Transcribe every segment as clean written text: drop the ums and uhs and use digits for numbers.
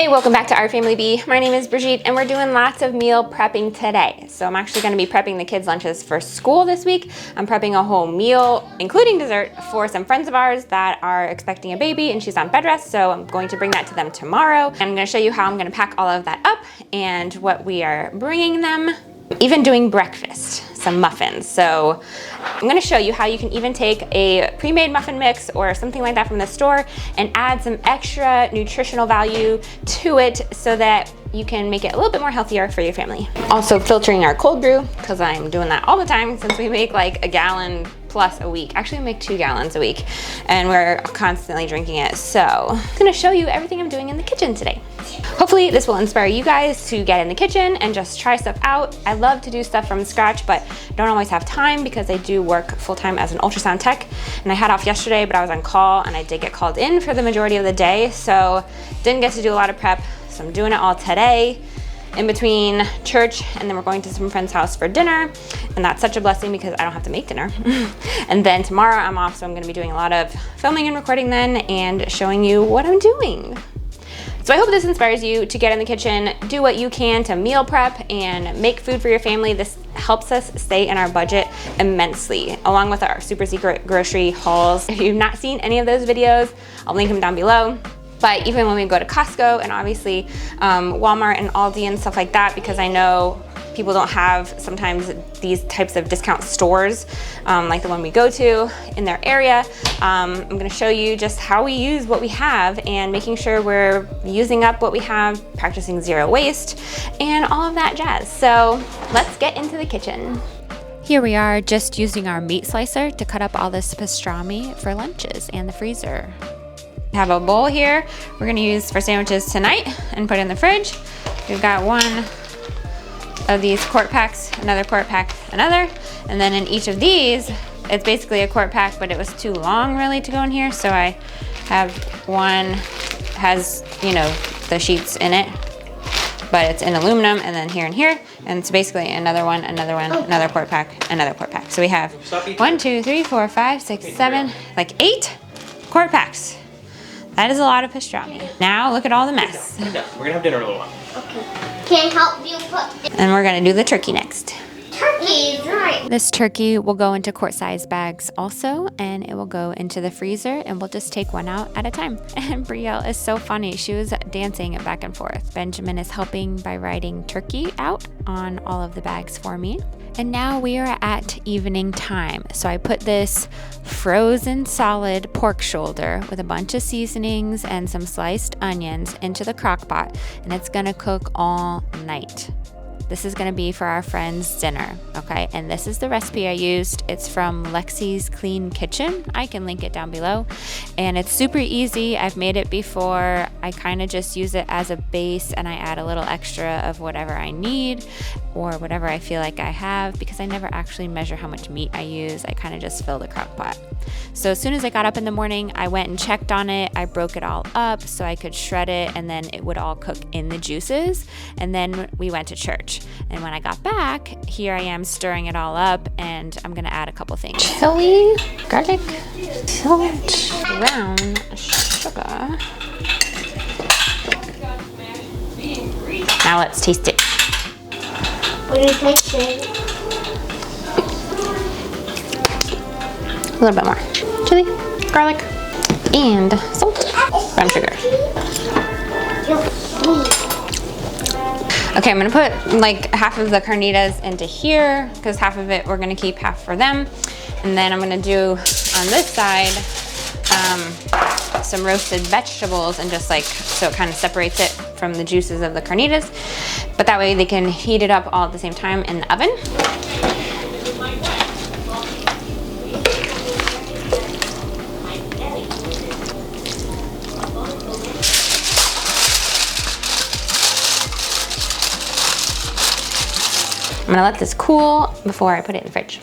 Hey, welcome back to Our Family B. My name is Brigitte and we're doing lots of meal prepping today. So I'm actually going to be prepping the kids' lunches for school this week. I'm prepping a whole meal, including dessert, for some friends of ours that are expecting a baby and she's on bed rest. So I'm going to bring that to them tomorrow. And I'm going to show you how I'm going to pack all of that up and what we are bringing them. Even doing breakfast, some muffins. So I'm gonna show you how you can even take a pre-made muffin mix or something like that from the store and add some extra nutritional value to it so that you can make it a little bit more healthier for your family. Also filtering our cold brew, because I'm doing that all the time since we make like a gallon plus a week. Actually, we make 2 gallons a week and we're constantly drinking it. So I'm gonna show you everything I'm doing in the kitchen today. Hopefully this will inspire you guys to get in the kitchen and just try stuff out. I love to do stuff from scratch, but don't always have time because I do work full-time as an ultrasound tech. And I had off yesterday, but I was on call and I did get called in for the majority of the day. So didn't get to do a lot of prep. So I'm doing it all today in between church, and then we're going to some friend's house for dinner. And that's such a blessing because I don't have to make dinner. And then tomorrow I'm off, so I'm gonna be doing a lot of filming and recording then and showing you what I'm doing. So I hope this inspires you to get in the kitchen, do what you can to meal prep and make food for your family. This helps us stay in our budget immensely, along with our super secret grocery hauls. If you've not seen any of those videos, I'll link them down below. But even when we go to Costco and obviously Walmart and Aldi and stuff like that, because I know people don't have sometimes these types of discount stores like the one we go to in their area. I'm gonna show you just how we use what we have and making sure we're using up what we have, practicing zero waste, and all of that jazz. So let's get into the kitchen. Here we are just using our meat slicer to cut up all this pastrami for lunches and the freezer. We have a bowl here we're gonna use for sandwiches tonight and put in the fridge. We've got one of these quart packs, another quart pack, another, and then in each of these, it's basically a quart pack, but it was too long really to go in here, so I have one has, you know, the sheets in it, but it's in aluminum, and then here and here, and it's basically another one, another quart pack, another quart pack. So we have 1, 2, 3, 4, 5, 6, 7, like 8 quart packs. That is a lot of pastrami. Now look at all the mess. We're gonna have dinner in a little while. Okay. Can I help you put... And we're gonna do the turkey next. Turkey, right. This turkey will go into quart-size bags also, and it will go into the freezer, and we'll just take one out at a time. And Brielle is so funny. She was dancing back and forth. Benjamin is helping by writing turkey out on all of the bags for me. And now we are at evening time. So I put this frozen solid pork shoulder with a bunch of seasonings and some sliced onions into the crock pot, and it's gonna cook all night. This is gonna be for our friend's dinner, okay? And this is the recipe I used. It's from Lexi's Clean Kitchen. I can link it down below. And it's super easy. I've made it before. I kind of just use it as a base and I add a little extra of whatever I need or whatever I feel like I have, because I never actually measure how much meat I use. I kind of just fill the crock pot. So as soon as I got up in the morning, I went and checked on it. I broke it all up so I could shred it, and then it would all cook in the juices. And then we went to church. And when I got back, here I am stirring it all up, and I'm gonna add a couple things. Chili, garlic, salt, brown sugar. Now let's taste it. What do you taste it? A little bit more. Chili, garlic, and salt, brown sugar. Okay, I'm gonna put like half of the carnitas into here because half of it we're gonna keep, half for them. And then I'm gonna do on this side some roasted vegetables, and just like, so it kind of separates it from the juices of the carnitas. But that way they can heat it up all at the same time in the oven. I'm gonna let this cool before I put it in the fridge.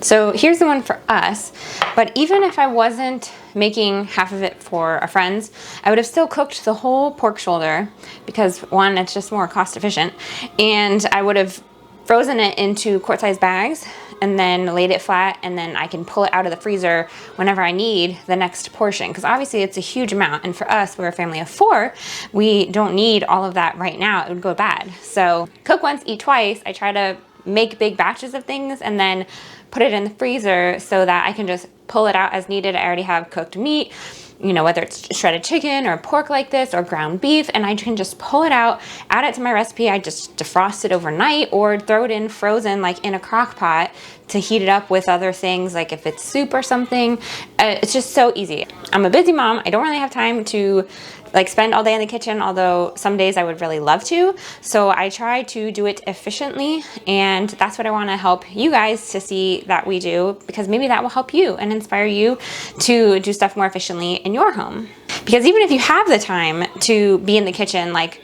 So here's the one for us, but even if I wasn't making half of it for our friends, I would have still cooked the whole pork shoulder because, one, it's just more cost efficient, and I would have frozen it into quart-sized bags and then laid it flat, and then I can pull it out of the freezer whenever I need the next portion, because obviously it's a huge amount, and for us, we're a family of 4, we don't need all of that right now. It would go bad. So cook once, eat twice. I try to make big batches of things and then put it in the freezer so that I can just pull it out as needed. I already have cooked meat, you know, whether it's shredded chicken or pork like this or ground beef, and I can just pull it out, add it to my recipe. I just defrost it overnight or throw it in frozen, like in a crock pot, to heat it up with other things, like if it's soup or something. It's just so easy. I'm a busy mom. I don't really have time to like spend all day in the kitchen, although some days I would really love to. So I try to do it efficiently, and that's what I want to help you guys to see that we do, because maybe that will help you and inspire you to do stuff more efficiently in your home. Because even if you have the time to be in the kitchen, like,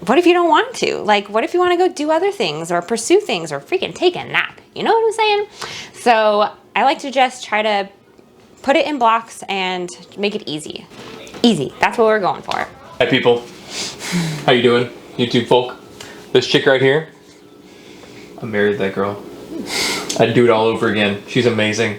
what if you don't want to? Like, what if you want to go do other things or pursue things or freaking take a nap? You know what I'm saying? So I like to just try to put it in blocks and make it easy. Easy. That's what we're going for. Hi people. How you doing, YouTube folk? This chick right here, I married that girl. I'd do it all over again. She's amazing.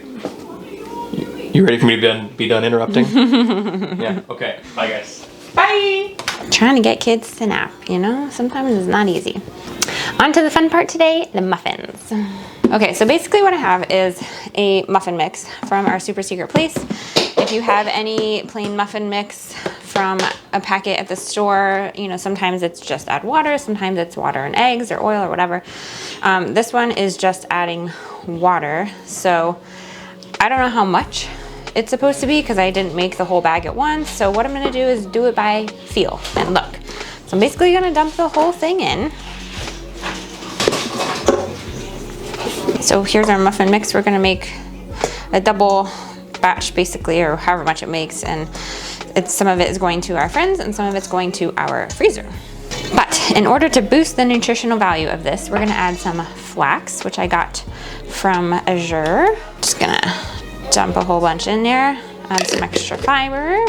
You ready for me to be done interrupting? Yeah, okay. Bye guys. Bye! Trying to get kids to nap, you know? Sometimes it's not easy. On to the fun part today, the muffins. Okay, so basically what I have is a muffin mix from our super secret place. If you have any plain muffin mix from a packet at the store, you know, sometimes it's just add water, sometimes it's water and eggs or oil or whatever. This one is just adding water. So I don't know how much it's supposed to be because I didn't make the whole bag at once. So what I'm gonna do is do it by feel and look. So I'm basically gonna dump the whole thing in. So here's our muffin mix. We're gonna make a double batch basically, or however much it makes, and some of it is going to our friends and some of it's going to our freezer. But in order to boost the nutritional value of this, we're gonna add some flax, which I got from Azure. Just gonna dump a whole bunch in there, add some extra fiber.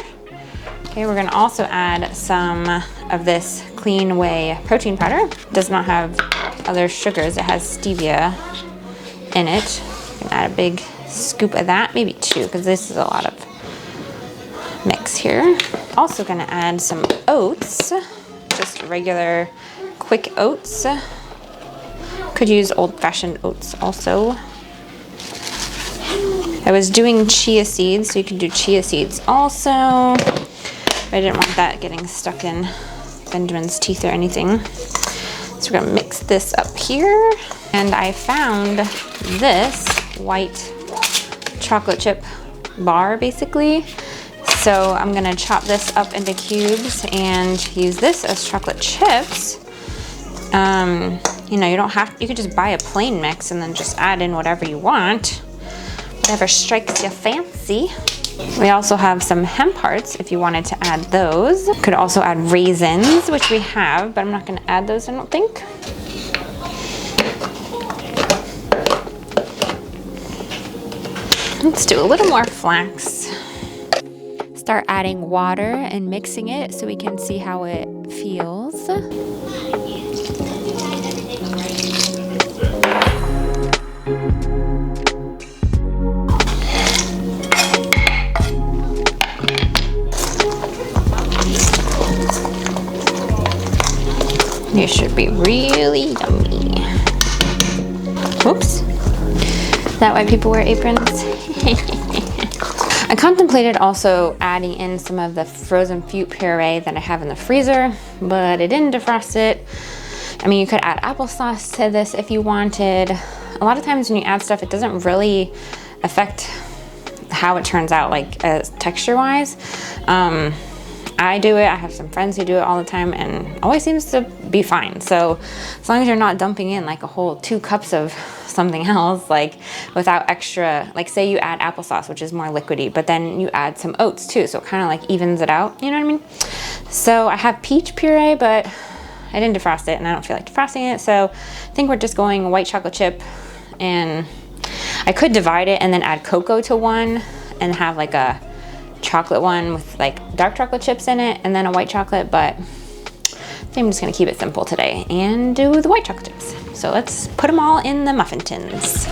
Okay, we're gonna also add some of this Clean Whey protein powder. It does not have other sugars, it has stevia in it. I'm gonna add a big scoop of that, maybe 2, because this is a lot of mix here. Also gonna add some oats, just regular quick oats. Could use old-fashioned oats also. I was doing chia seeds, so you can do chia seeds also. I didn't want that getting stuck in Benjamin's teeth or anything. So we're gonna mix this up here. And I found this white chocolate chip bar basically. So I'm gonna chop this up into cubes and use this as chocolate chips. You know, you could just buy a plain mix and then just add in whatever you want. Whatever strikes your fancy. We also have some hemp hearts if you wanted to add those. Could also add raisins, which we have, but I'm not gonna add those, I don't think. Let's do a little more flax. Start adding water and mixing it so we can see how it feels. It should be really yummy. Whoops. Is that why people wear aprons? I contemplated also adding in some of the frozen fruit puree that I have in the freezer, but I didn't defrost it. I mean, you could add applesauce to this if you wanted. A lot of times when you add stuff, it doesn't really affect how it turns out, like texture-wise. I do it, I have some friends who do it all the time, and always seems to be fine. So as long as you're not dumping in like a whole 2 cups of something else, like without extra, like say you add applesauce, which is more liquidy, but then you add some oats too, so it kind of like evens it out, you know what I mean? So I have peach puree, but I didn't defrost it and I don't feel like defrosting it, so I think we're just going white chocolate chip, and I could divide it and then add cocoa to one and have like a chocolate one with like dark chocolate chips in it and then a white chocolate, but I think I'm just gonna keep it simple today and do the white chocolate chips. So let's put them all in the muffin tins.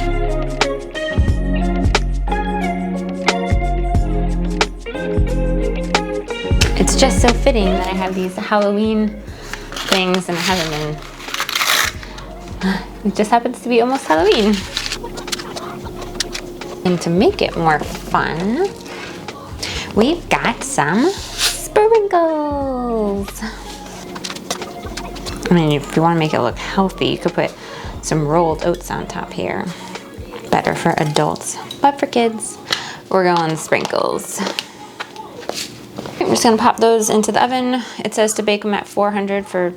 It's just so fitting that I have these Halloween things and it hasn't been, it just happens to be almost Halloween. And to make it more fun, we've got some sprinkles. I mean, if you want to make it look healthy, you could put some rolled oats on top here. Better for adults, but for kids, we're going sprinkles. I'm just gonna pop those into the oven. It says to bake them at 400 for,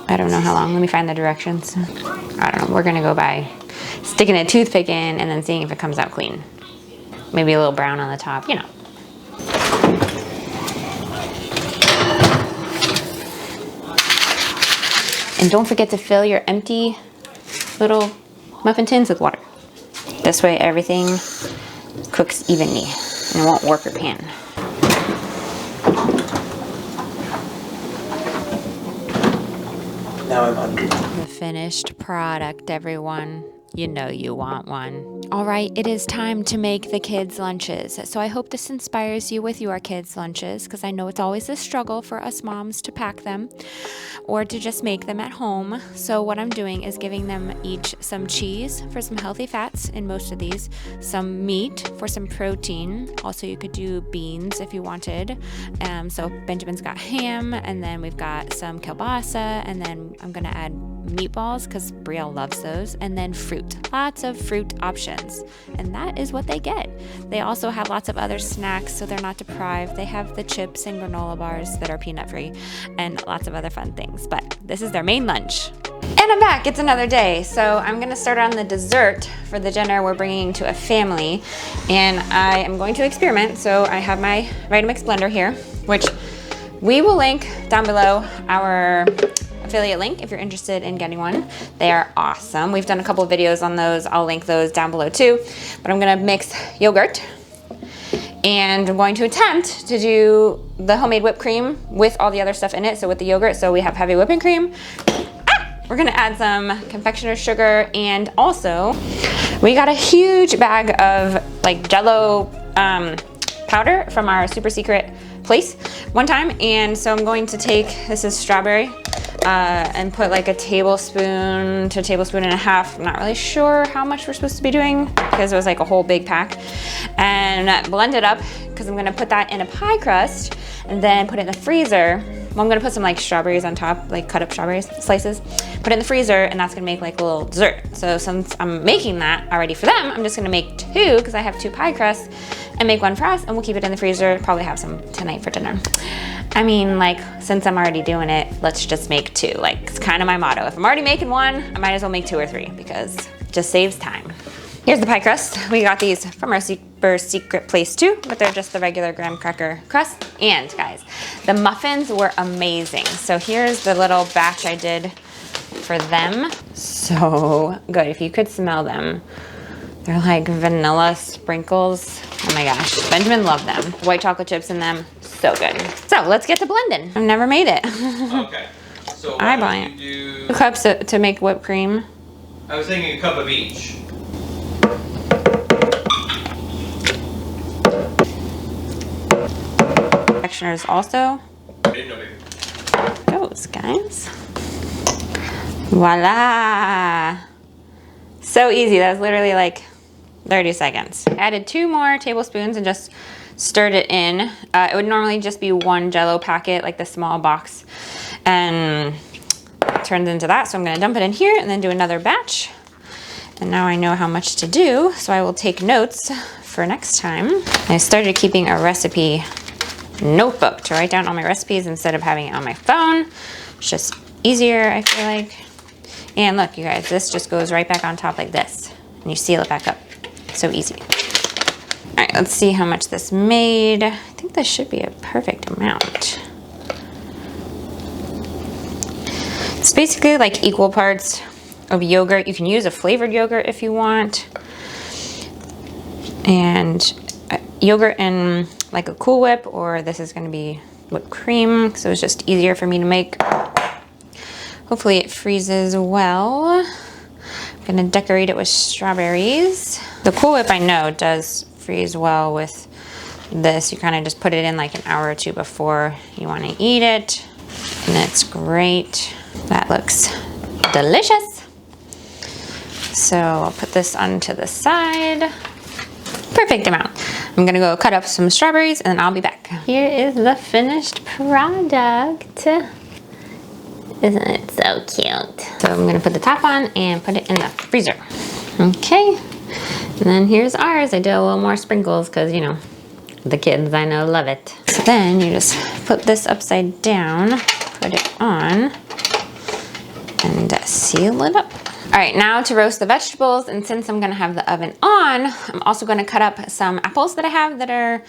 I don't know how long. Let me find the directions. I don't know, we're gonna go by sticking a toothpick in and then seeing if it comes out clean. Maybe a little brown on the top, you know. And don't forget to fill your empty little muffin tins with water. This way everything cooks evenly and it won't warp your pan. Now I'm hungry. The finished product, everyone. You know you want one. All right, it is time to make the kids' lunches. So I hope this inspires you with your kids' lunches, because I know it's always a struggle for us moms to pack them or to just make them at home. So what I'm doing is giving them each some cheese for some healthy fats in most of these, some meat for some protein. Also, you could do beans if you wanted. So Benjamin's got ham, and then we've got some kielbasa, and then I'm gonna add meatballs because Brielle loves those, and then fruit. Lots of fruit options, and that is what they get. They also have lots of other snacks, so they're not deprived. They have the chips and granola bars that are peanut free and lots of other fun things, but this is their main lunch. And I'm back, it's another day. So I'm gonna start on the dessert for the dinner we're bringing to a family, and I am going to experiment. So I have my Vitamix blender here, which we will link down below, our affiliate link if you're interested in getting one. They are awesome. We've done a couple of videos on those. I'll link those down below too. But I'm gonna mix yogurt, and I'm going to attempt to do the homemade whipped cream with all the other stuff in it. So with the yogurt, so we have heavy whipping cream. We're gonna add some confectioner's sugar, and also we got a huge bag of like Jello powder from our super secret place one time, and so I'm going to take, this is strawberry, and put like a tablespoon to a tablespoon and a half. I'm not really sure how much we're supposed to be doing because it was like a whole big pack, and blend it up because I'm gonna put that in a pie crust and then put it in the freezer. Well, I'm gonna put some like strawberries on top, like cut up strawberries slices, put it in the freezer, and that's gonna make like a little dessert. So since I'm making that already for them, I'm just gonna make two because I have two pie crusts, and make one for us, and we'll keep it in the freezer. Probably have some tonight for dinner. I mean, like, since I'm already doing it, let's just make two. Like, it's kind of my motto. If I'm already making one, I might as well make two or three because it just saves time. Here's the pie crust. We got these from our super secret place too, but they're just the regular graham cracker crust. And guys, the muffins were amazing. So here's the little batch I did for them. So good, if you could smell them. They're like vanilla sprinkles. Oh my gosh, Benjamin loved them. White chocolate chips in them, so good. So let's get to blending. I've never made it. Okay, so I buy it. do 2 cups to make whipped cream. I was thinking a cup of each. Confectioners also. I didn't know maybe. Those guys. Voila! So easy. That was literally like 30 seconds. I added 2 more tablespoons and just stirred it in. It would normally just be 1 Jello packet, like the small box, and it turned into that. So I'm gonna dump it in here and then do another batch. And now I know how much to do, so I will take notes for next time. I started keeping a recipe notebook to write down all my recipes instead of having it on my phone. It's just easier, I feel like. And look, you guys, this just goes right back on top like this, and you seal it back up. So easy. All right, let's see how much this made. I think this should be a perfect amount. It's basically like equal parts of yogurt. You can use a flavored yogurt if you want. And yogurt and like a Cool Whip, or this is gonna be whipped cream, so it's just easier for me to make. Hopefully it freezes well. I'm gonna decorate it with strawberries. The Cool Whip, I know, does freeze well with this. You kind of just put it in like an hour or two before you want to eat it, and it's great. That looks delicious. So I'll put this onto the side. Perfect amount. I'm gonna go cut up some strawberries and then I'll be back. Here is the finished product. Isn't it so cute? So I'm gonna put the top on and put it in the freezer. Okay, and then here's ours. I did a little more sprinkles because, you know, the kids I know love it. So then you just flip this upside down, put it on, and seal it up. All right, now to roast the vegetables, and since I'm gonna have the oven on, I'm also gonna cut up some apples that I have that are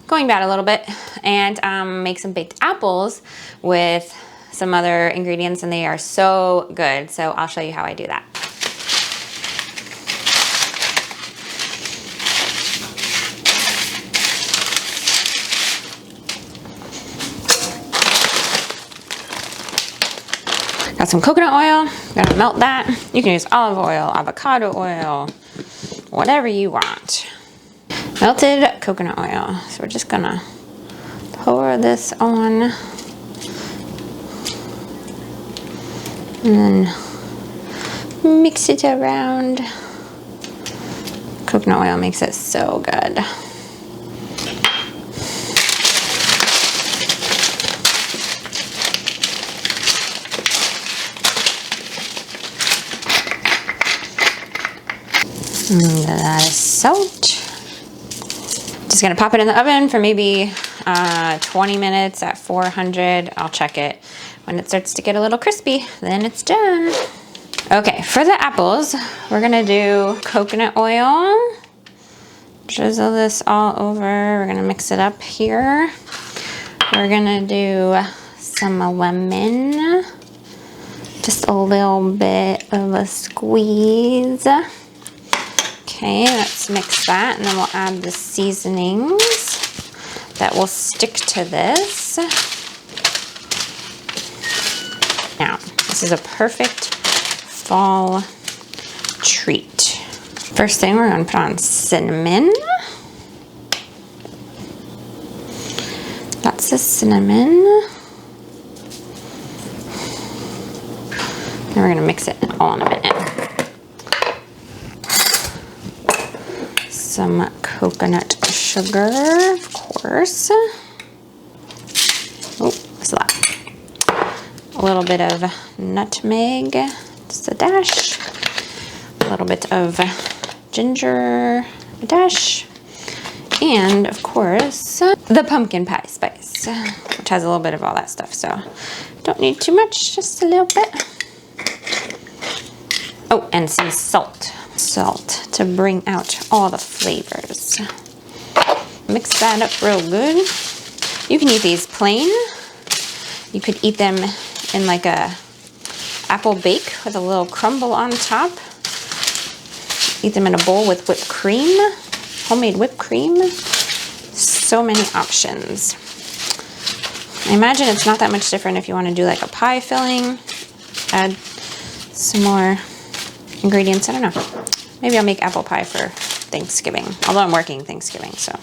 going bad a little bit, and make some baked apples with some other ingredients, and they are so good. So I'll show you how I do that. Got some coconut oil, gonna melt that. You can use olive oil, avocado oil, whatever you want. Melted coconut oil. So we're just gonna pour this on. And then mix it around. Coconut oil makes it so good. That is soaked. Just gonna pop it in the oven for maybe 20 minutes at 400. I'll check it. When it starts to get a little crispy, then it's done. Okay, for the apples, we're gonna do coconut oil. Drizzle this all over. We're gonna mix it up here. We're gonna do some lemon. Just a little bit of a squeeze. Okay, let's mix that, and then we'll add the seasonings that will stick to this. Now, this is a perfect fall treat. First thing, we're gonna put on cinnamon. Lots of cinnamon. And we're gonna mix it all in a minute. Some coconut sugar, of course. Oh, that's a lot. A little bit of nutmeg, just a dash. A little bit of ginger, a dash. And of course, the pumpkin pie spice, which has a little bit of all that stuff. So don't need too much, just a little bit. Oh, and some salt. Salt to bring out all the flavors. Mix that up real good. You can eat these plain. You could eat them in like a apple bake with a little crumble on top. Eat them in a bowl with whipped cream, homemade whipped cream. So many options. I imagine it's not that much different if you want to do like a pie filling. Add some more ingredients. I don't know. Maybe I'll make apple pie for Thanksgiving. Although I'm working Thanksgiving, so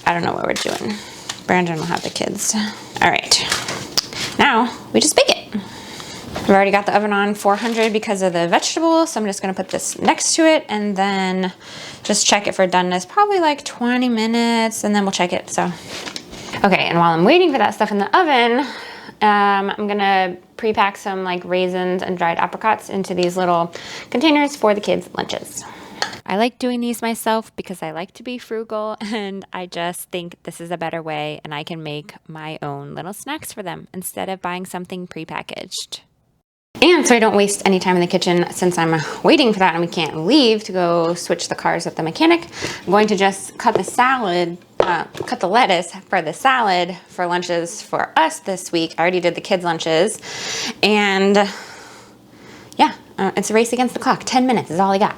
I don't know what we're doing. Brandon will have the kids. All right. Now we just bake it. I've already got the oven on 400 because of the vegetables, so I'm just gonna put this next to it and then just check it for doneness. Probably like 20 minutes, and then we'll check it. So, okay. And while I'm waiting for that stuff in the oven, I'm gonna pre-pack some like raisins and dried apricots into these little containers for the kids' lunches. I like doing these myself because I like to be frugal, and I just think this is a better way, and I can make my own little snacks for them instead of buying something pre-packaged. And so I don't waste any time in the kitchen, since I'm waiting for that and we can't leave to go switch the cars with the mechanic, I'm going to just cut the salad, cut the lettuce for the salad for lunches for us this week. I already did the kids' lunches, and yeah, it's a race against the clock. 10 minutes is all I got.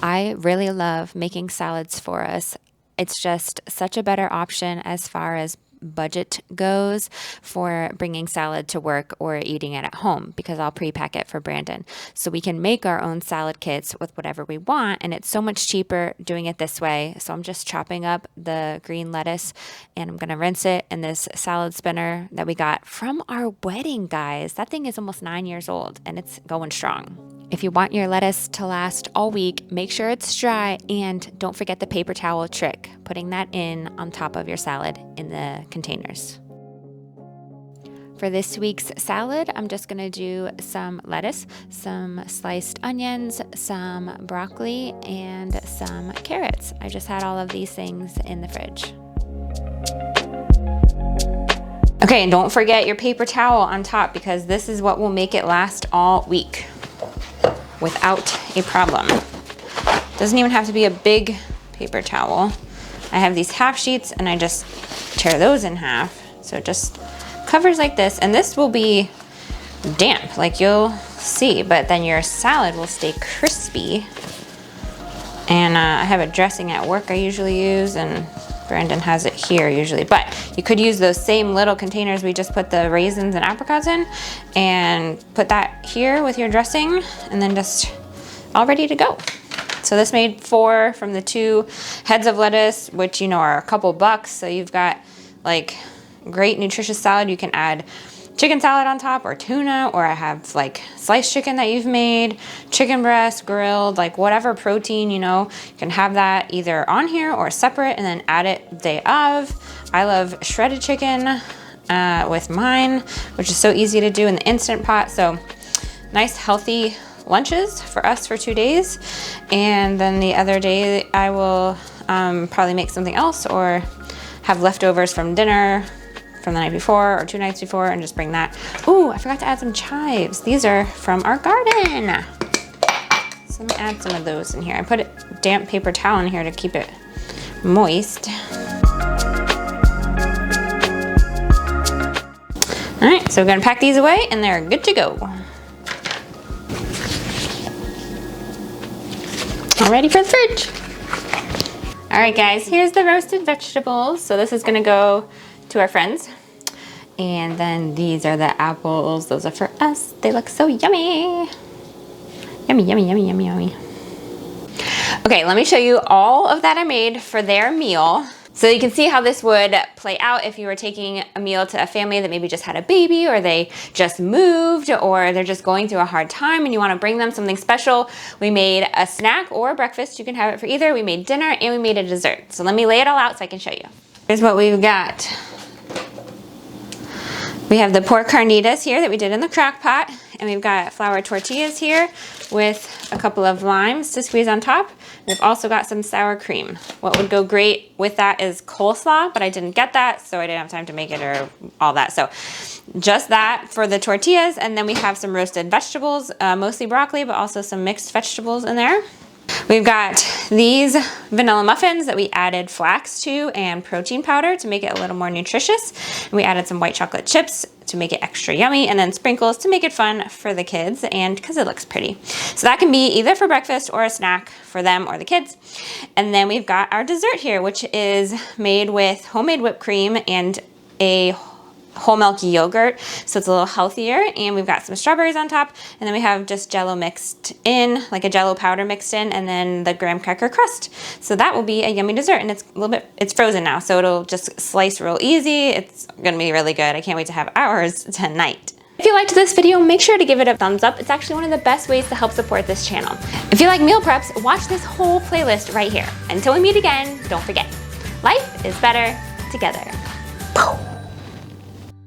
I really love making salads for us. It's just such a better option as far as budget goes for bringing salad to work or eating it at home, because I'll pre-pack it for Brandon. So we can make our own salad kits with whatever we want, and it's so much cheaper doing it this way. So I'm just chopping up the green lettuce and I'm gonna rinse it in this salad spinner that we got from our wedding, guys. That thing is almost 9 years old and it's going strong. If you want your lettuce to last all week, make sure it's dry, and don't forget the paper towel trick, putting that in on top of your salad in the containers. For this week's salad, I'm just gonna do some lettuce, some sliced onions, some broccoli, and some carrots. I just had all of these things in the fridge. Okay, and don't forget your paper towel on top, because this is what will make it last all week without a problem. Doesn't even have to be a big paper towel. I have these half sheets and I just tear those in half. So it just covers like this, and this will be damp, like you'll see, but then your salad will stay crispy. And I have a dressing at work I usually use, and Brandon has it here usually, but you could use those same little containers we just put the raisins and apricots in, and put that here with your dressing, and then just all ready to go. So this made 4 from the 2 heads of lettuce, which, you know, are a couple bucks. So you've got like great nutritious salad. You can add chicken salad on top, or tuna, or I have like sliced chicken that you've made, chicken breast, grilled, like whatever protein, you know, you can have that either on here or separate and then add it day of. I love shredded chicken with mine, which is so easy to do in the Instant Pot. So nice healthy lunches for us for 2 days. And then the other day I will probably make something else, or have leftovers from dinner from the night before or 2 nights before, and just bring that. Ooh, I forgot to add some chives. These are from our garden. So let me add some of those in here. I put a damp paper towel in here to keep it moist. All right, so we're gonna pack these away and they're good to go. All ready for the fridge. All right, guys, here's the roasted vegetables. So this is gonna go to our friends. And then these are the apples. Those are for us. They look so yummy. Yummy, yummy, yummy, yummy, yummy. Okay, let me show you all of that I made for their meal. So you can see how this would play out if you were taking a meal to a family that maybe just had a baby, or they just moved, or they're just going through a hard time and you want to bring them something special. We made a snack or breakfast. You can have it for either. We made dinner and we made a dessert. So let me lay it all out so I can show you. Here's what we've got. We have the pork carnitas here that we did in the crock pot, and we've got flour tortillas here with a couple of limes to squeeze on top. We've also got some sour cream. What would go great with that is coleslaw, but I didn't get that, so I didn't have time to make it or all that. So just that for the tortillas, and then we have some roasted vegetables, mostly broccoli, but also some mixed vegetables in there. We've got these vanilla muffins that we added flax to and protein powder to make it a little more nutritious. And we added some white chocolate chips to make it extra yummy, and then sprinkles to make it fun for the kids and because it looks pretty. So that can be either for breakfast or a snack for them or the kids. And then we've got our dessert here, which is made with homemade whipped cream and a whole milk yogurt, so it's a little healthier, and we've got some strawberries on top, and then we have just Jell-O mixed in, like a Jell-O powder mixed in, and then the graham cracker crust. So that will be a yummy dessert, and it's a little bit, it's frozen now, so it'll just slice real easy. It's gonna be really good. I can't wait to have ours tonight. If you liked this video, make sure to give it a thumbs up. It's actually one of the best ways to help support this channel. If you like meal preps, watch this whole playlist right here. Until we meet again, don't forget, life is better together.